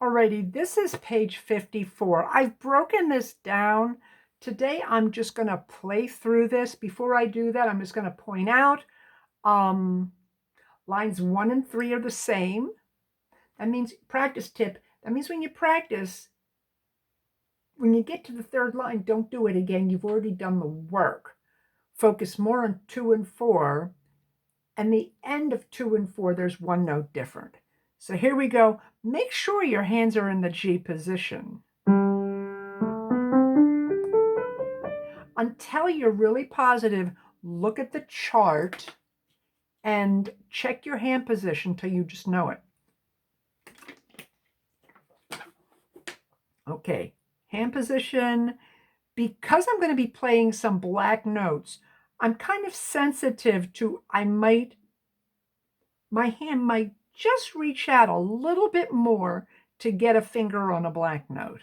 Alrighty, this is page 54. I've broken this down. Today I'm just going to play through this. Before I do that, I'm just going to point out lines 1 and 3 are the same. That means practice tip. That means when you practice, when you get to the third line, don't do it again. You've already done the work. Focus more on 2 and 4. And the end of 2 and 4, there's one note different. So here we go. Make sure your hands are in the G position. Until you're really positive, look at the chart and check your hand position till you just know it. Okay, hand position. Because I'm going to be playing some black notes, I'm kind of sensitive to, my hand might just reach out a little bit more to get a finger on a black note.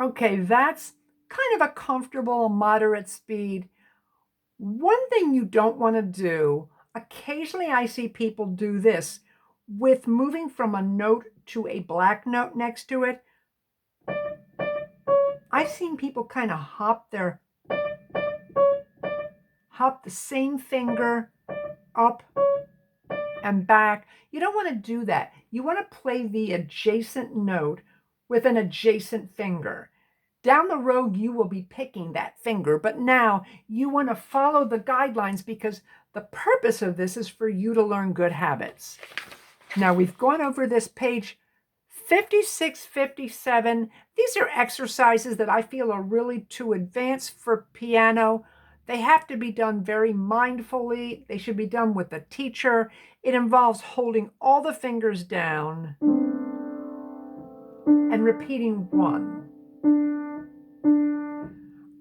Okay, that's kind of a comfortable, moderate speed. One thing you don't want to do, occasionally I see people do this with moving from a note to a black note next to it. I've seen people kind of hop the same finger up and back. You don't want to do that. You want to play the adjacent note with an adjacent finger. Down the road, you will be picking that finger, but now you want to follow the guidelines because the purpose of this is for you to learn good habits. Now, we've gone over this page 56, 57. These are exercises that I feel are really too advanced for piano. They have to be done very mindfully. They should be done with the teacher. It involves holding all the fingers down and repeating 1.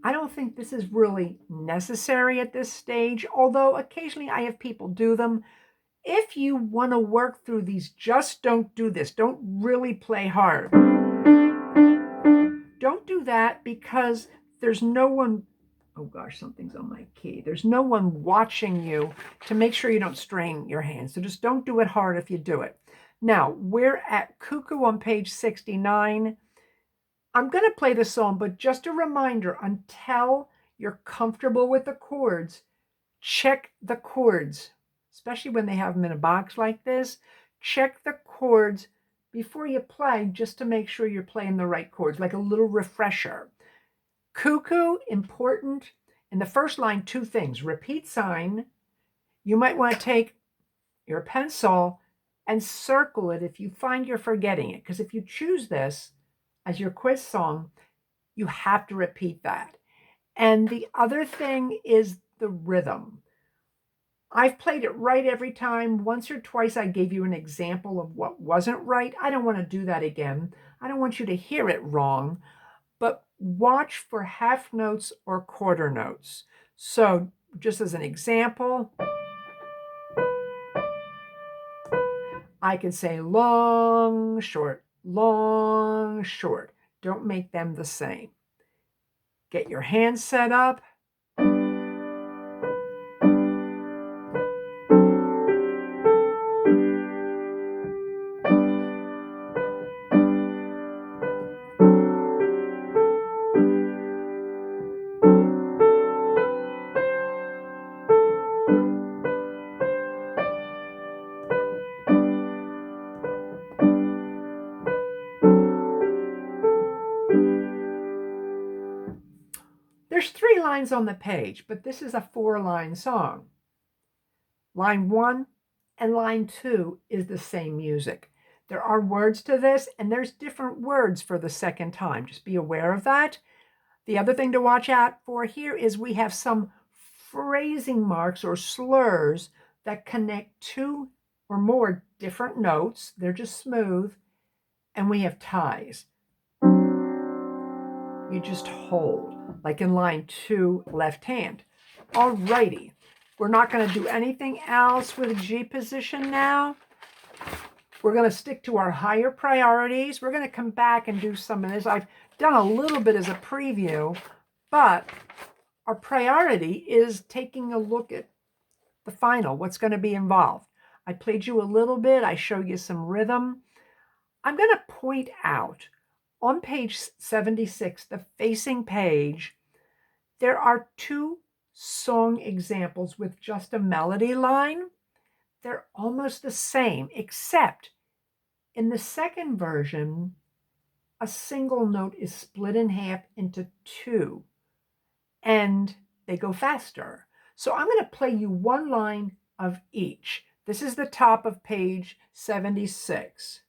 I don't think this is really necessary at this stage, although occasionally I have people do them. If you want to work through these, just don't do this. Don't really play hard. Don't do that because there's no one, oh gosh, something's on my key. There's no one watching you to make sure you don't strain your hands. So just don't do it hard if you do it. Now, we're at Cuckoo on page 69. I'm going to play the song, but just a reminder, until you're comfortable with the chords, check the chords, especially when they have them in a box like this. Check the chords before you play just to make sure you're playing the right chords, like a little refresher. Cuckoo, important. In the first line, 2 things. Repeat sign. You might want to take your pencil and circle it if you find you're forgetting it, because if you choose this as your quiz song, you have to repeat that. And the other thing is the rhythm. I've played it right every time. Once or twice I gave you an example of what wasn't right. I don't want to do that again. I don't want you to hear it wrong, but watch for half notes or quarter notes. So just as an example, I can say long, short, long, short. Don't make them the same. Get your hands set up. There's 3 lines on the page, but this is a 4-line song. Line 1 and line 2 is the same music. There are words to this, and there's different words for the second time. Just be aware of that. The other thing to watch out for here is we have some phrasing marks or slurs that connect two or more different notes. They're just smooth. And we have ties. You just hold, like in line 2, left hand. Alrighty. We're not going to do anything else with G position now. We're going to stick to our higher priorities. We're going to come back and do some of this. I've done a little bit as a preview, but our priority is taking a look at the final, what's going to be involved. I played you a little bit. I show you some rhythm. I'm going to point out on page 76, the facing page, there are 2 song examples with just a melody line. They're almost the same, except in the second version, a single note is split in half into 2, and they go faster. So I'm going to play you one line of each. This is the top of page 76.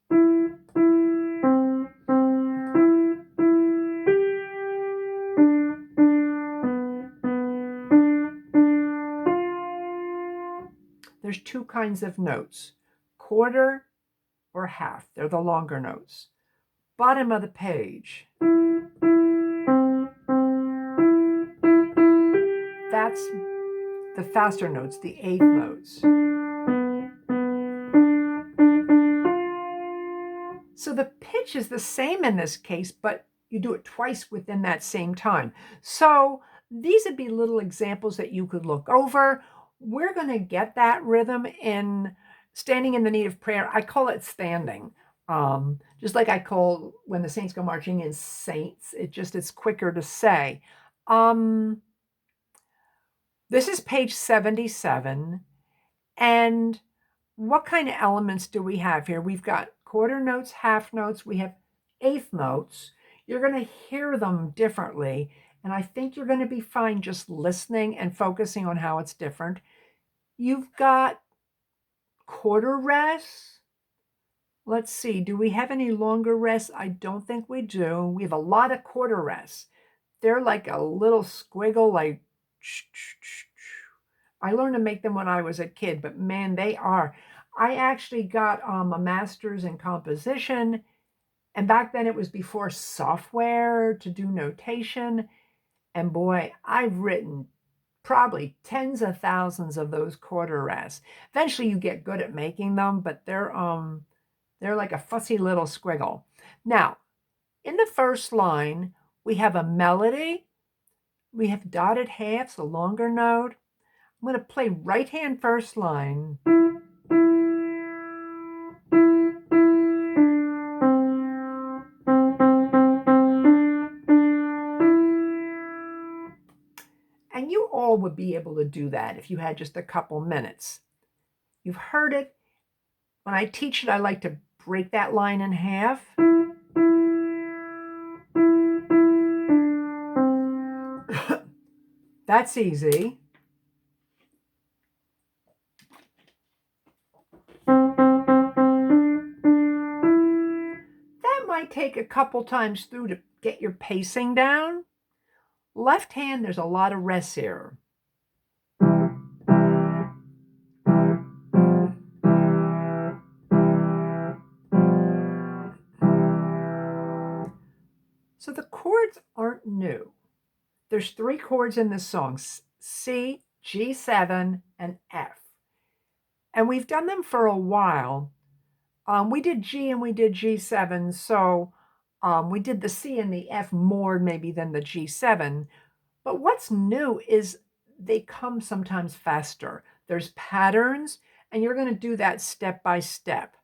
There's 2 kinds of notes, quarter or half. They're the longer notes. Bottom of the page. That's the faster notes, the 8th notes. So the pitch is the same in this case, but you do it twice within that same time. So these would be little examples that you could look over. We're going to get that rhythm in Standing in the Need of Prayer. I call it standing. Just like I call When the Saints Go Marching in Saints. It's quicker to say. This is page 77. And what kind of elements do we have here? We've got quarter notes, half notes. We have 8th notes. You're going to hear them differently. And I think you're going to be fine just listening and focusing on how it's different. You've got quarter rests. Let's see, do we have any longer rests? I don't think we do. We have a lot of quarter rests. They're like a little squiggle, like I learned to make them when I was a kid, but man, they are. I actually got a master's in composition, and back then it was before software to do notation. And boy, I've written probably tens of thousands of those quarter rests. Eventually you get good at making them, but they're like a fussy little squiggle. Now, in the first line, we have a melody. We have dotted halves, a longer note. I'm going to play right hand first line. And you all would be able to do that if you had just a couple minutes. You've heard it. When I teach it, I like to break that line in half. That's easy. That might take a couple times through to get your pacing down. Left hand, there's a lot of rests here. So the chords aren't new. There's 3 chords in this song, C, G7, and F. And we've done them for a while. We did G and we did G7, so we did the C and the F more maybe than the G7. But what's new is they come sometimes faster. There's patterns, and you're going to do that step by step.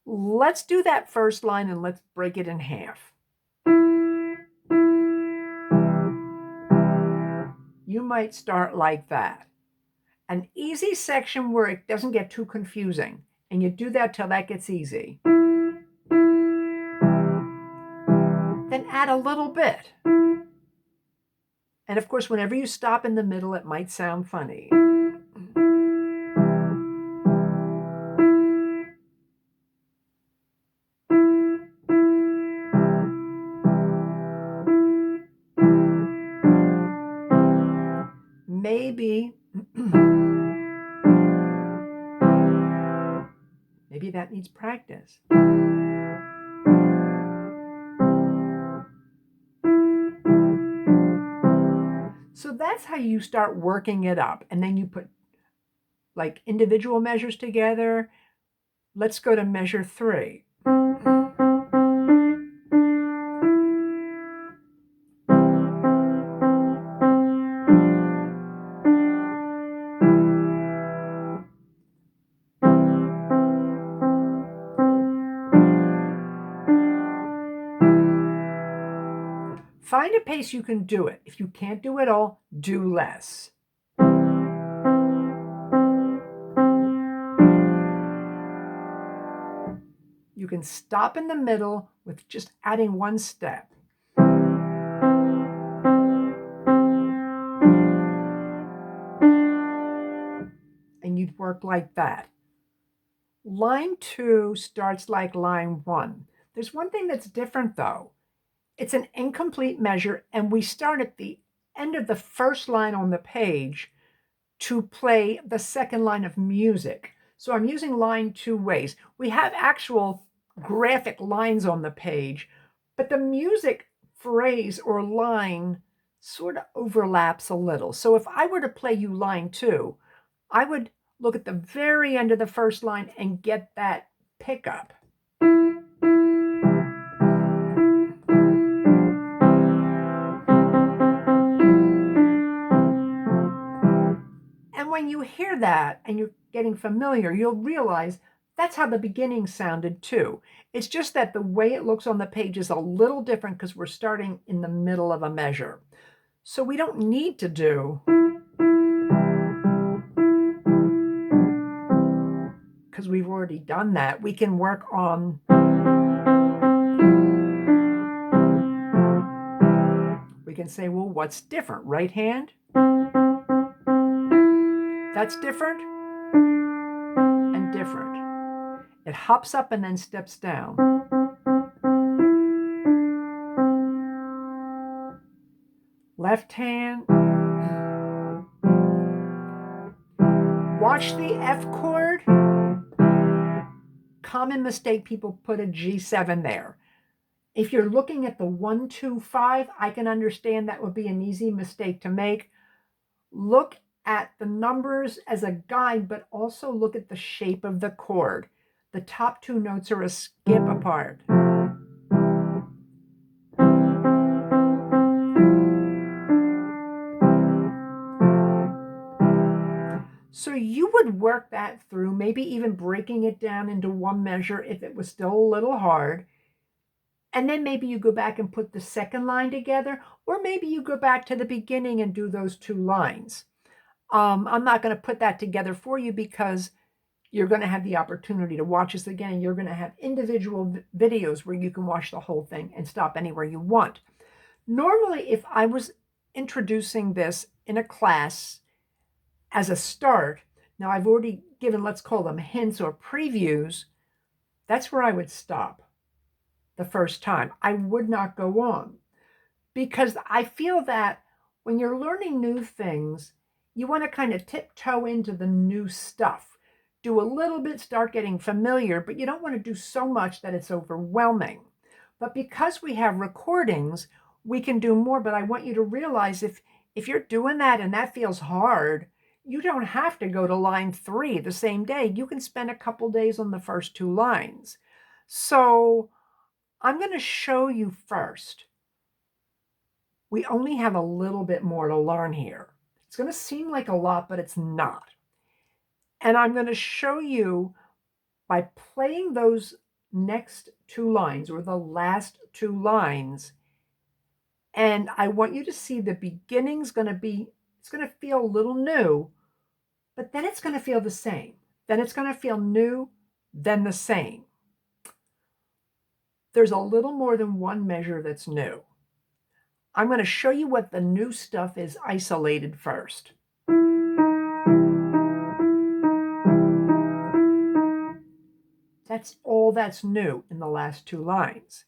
Let's do that first line and let's break it in half. You might start like that. An easy section where it doesn't get too confusing. And you do that till that gets easy. Then add a little bit. And of course, whenever you stop in the middle, it might sound funny. maybe maybe that needs practice. So that's how you start working it up. And then you put like individual measures together. Let's go to measure 3. Find a pace you can do it. If you can't do it all, do less. You can stop in the middle with just adding one step. And you'd work like that. Line 2 starts like line 1. There's one thing that's different though. It's an incomplete measure, and we start at the end of the first line on the page to play the second line of music. So I'm using line 2 ways. We have actual graphic lines on the page, but the music phrase or line sort of overlaps a little. So if I were to play you line 2, I would look at the very end of the first line and get that pickup. And when you hear that and you're getting familiar, you'll realize that's how the beginning sounded too. It's just that the way it looks on the page is a little different because we're starting in the middle of a measure. So we don't need to do, because we've already done that. We can work on, we can say, well, what's different? Right hand? That's different and different. It hops up and then steps down. Left hand. Watch the F chord. Common mistake, people put a G7 there. If you're looking at the 1, 2, 5, I can understand that would be an easy mistake to make. Look at the numbers as a guide, but also look at the shape of the chord. The top 2 notes are a skip apart. So you would work that through, maybe even breaking it down into one measure if it was still a little hard. And then maybe you go back and put the second line together, or maybe you go back to the beginning and do those 2 lines. I'm not going to put that together for you because you're going to have the opportunity to watch this again, and you're going to have individual videos where you can watch the whole thing and stop anywhere you want. Normally, if I was introducing this in a class as a start, now I've already given, let's call them hints or previews, that's where I would stop the first time. I would not go on, because I feel that when you're learning new things, you want to kind of tiptoe into the new stuff. Do a little bit, start getting familiar, but you don't want to do so much that it's overwhelming. But because we have recordings, we can do more. But I want you to realize if you're doing that and that feels hard, you don't have to go to line 3 the same day. You can spend a couple days on the first 2 lines. So I'm going to show you first. We only have a little bit more to learn here. It's going to seem like a lot, but it's not. And I'm going to show you by playing those next 2 lines, or the last 2 lines. And I want you to see the beginning's going to be, it's going to feel a little new, but then it's going to feel the same. Then it's going to feel new, then the same. There's a little more than one measure that's new. I'm going to show you what the new stuff is isolated first. That's all that's new in the last 2 lines.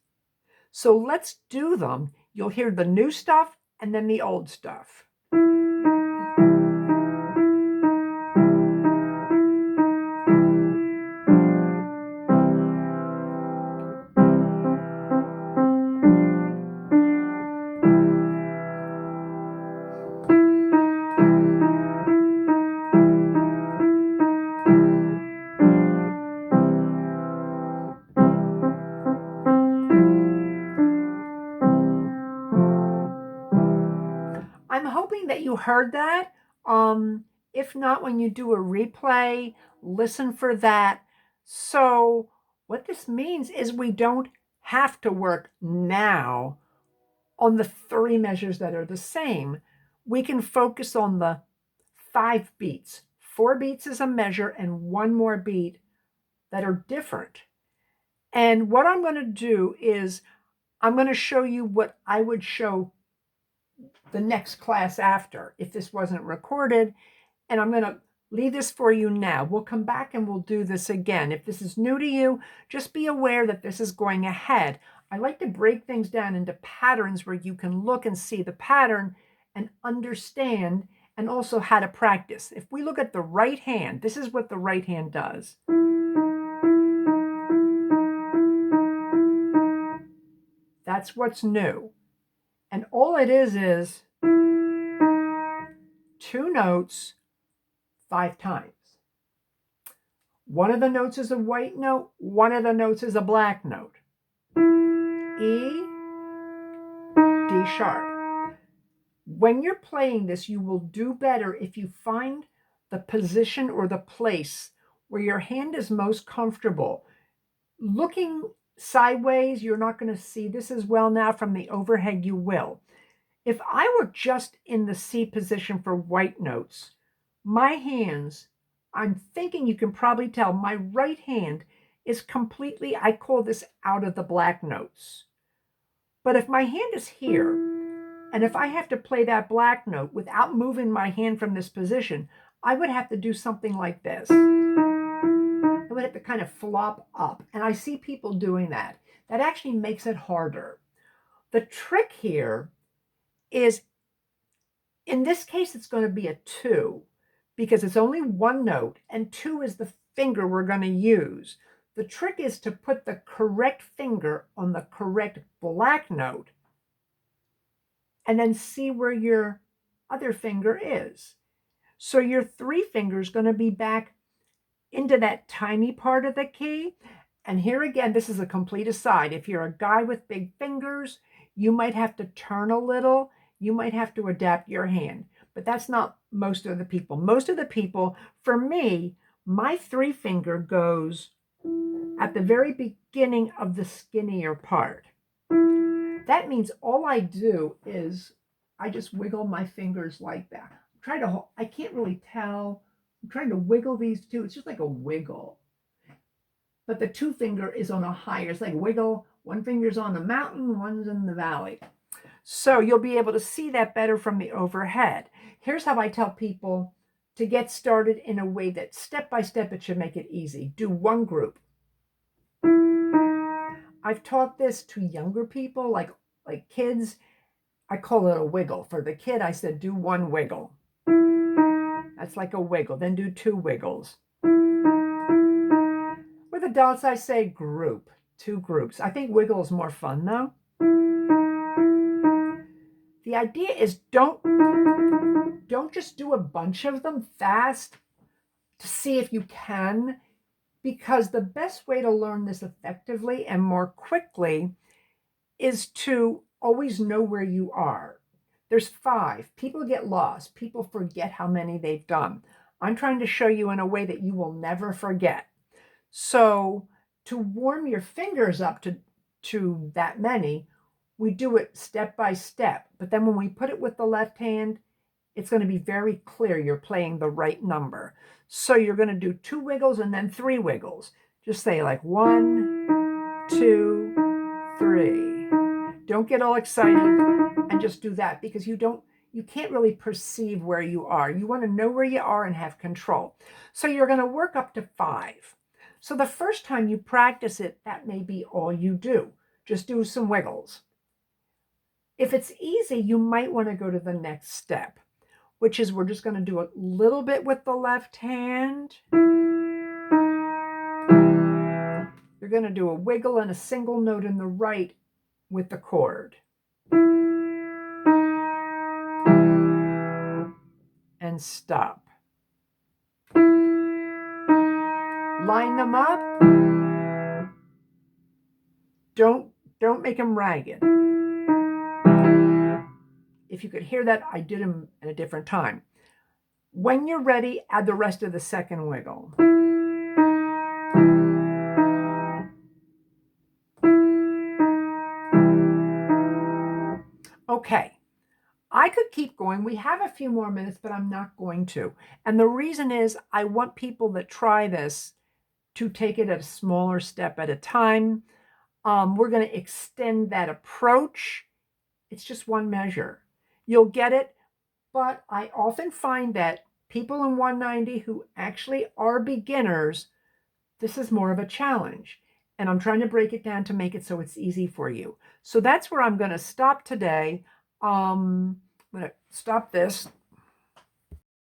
So let's do them. You'll hear the new stuff and then the old stuff. that you heard that. If not, when you do a replay, listen for that. So what this means is we don't have to work now on the 3 measures that are the same. We can focus on the 5 beats. 4 beats is a measure and 1 more beat that are different. And what I'm going to do is I'm going to show you what I would show the next class after if this wasn't recorded. And I'm going to leave this for you now. We'll come back and we'll do this again. If this is new to you, just be aware that this is going ahead. I like to break things down into patterns where you can look and see the pattern and understand, and also how to practice. If we look at the right hand, this is what the right hand does. That's what's new. And all it is 2 notes 5 times. One of the notes is a white note, one of the notes is a black note. E, D sharp. When you're playing this, you will do better if you find the position or the place where your hand is most comfortable. Looking sideways, you're not going to see this as well now. From the overhead, you will. If I were just in the C position for white notes, my hands, I'm thinking you can probably tell, my right hand is completely, I call this out of the black notes. But if my hand is here, and if I have to play that black note without moving my hand from this position, I would have to do something like this. I would have to kind of flop up. And I see people doing that. That actually makes it harder. The trick here is, in this case, it's going to be a 2 because it's only 1 note and 2 is the finger we're going to use. The trick is to put the correct finger on the correct black note and then see where your other finger is. So your 3 finger is going to be back into that tiny part of the key. And here again, this is a complete aside. If you're a guy with big fingers, you might have to turn a little. You might have to adapt your hand. But that's not most of the people. Most of the people, for me, my 3 finger goes at the very beginning of the skinnier part. That means all I do is I just wiggle my fingers like that. I can't really tell. I'm trying to wiggle these 2. It's just like a wiggle. But the 2 finger is on a higher, it's like wiggle. 1 finger's on the mountain, 1's in the valley. So you'll be able to see that better from the overhead. Here's how I tell people to get started in a way that step by step it should make it easy. Do 1 group. I've taught this to younger people, like kids. I call it a wiggle. For the kid, I said, do 1 wiggle. That's like a wiggle. Then do 2 wiggles. With adults, I say group, 2 groups. I think wiggle is more fun, though. The idea is don't just do a bunch of them fast to see if you can, because the best way to learn this effectively and more quickly is to always know where you are. There's 5. People get lost. People forget how many they've done. I'm trying to show you in a way that you will never forget. So to warm your fingers up to that many, we do it step by step. But then when we put it with the left hand, it's going to be very clear you're playing the right number. So you're going to do 2 wiggles and then 3 wiggles. Just say like 1, 2, 3. Don't get all excited and just do that, because you can't really perceive where you are. You want to know where you are and have control. So you're going to work up to 5. So the first time you practice it, that may be all you do. Just do some wiggles. If it's easy, you might want to go to the next step, which is we're just going to do a little bit with the left hand. You're going to do a wiggle and a single note in the right with the chord. And stop. Line them up. Don't make them ragged. If you could hear that, I did them at a different time. When you're ready, add the rest of the second wiggle. Okay, I could keep going. We have a few more minutes, but I'm not going to. And the reason is I want people that try this to take it at a smaller step at a time. We're going to extend that approach. It's just one measure. You'll get it, but I often find that people in 190 who actually are beginners, this is more of a challenge. And I'm trying to break it down to make it so it's easy for you. So that's where I'm going to stop today. I'm going to stop this.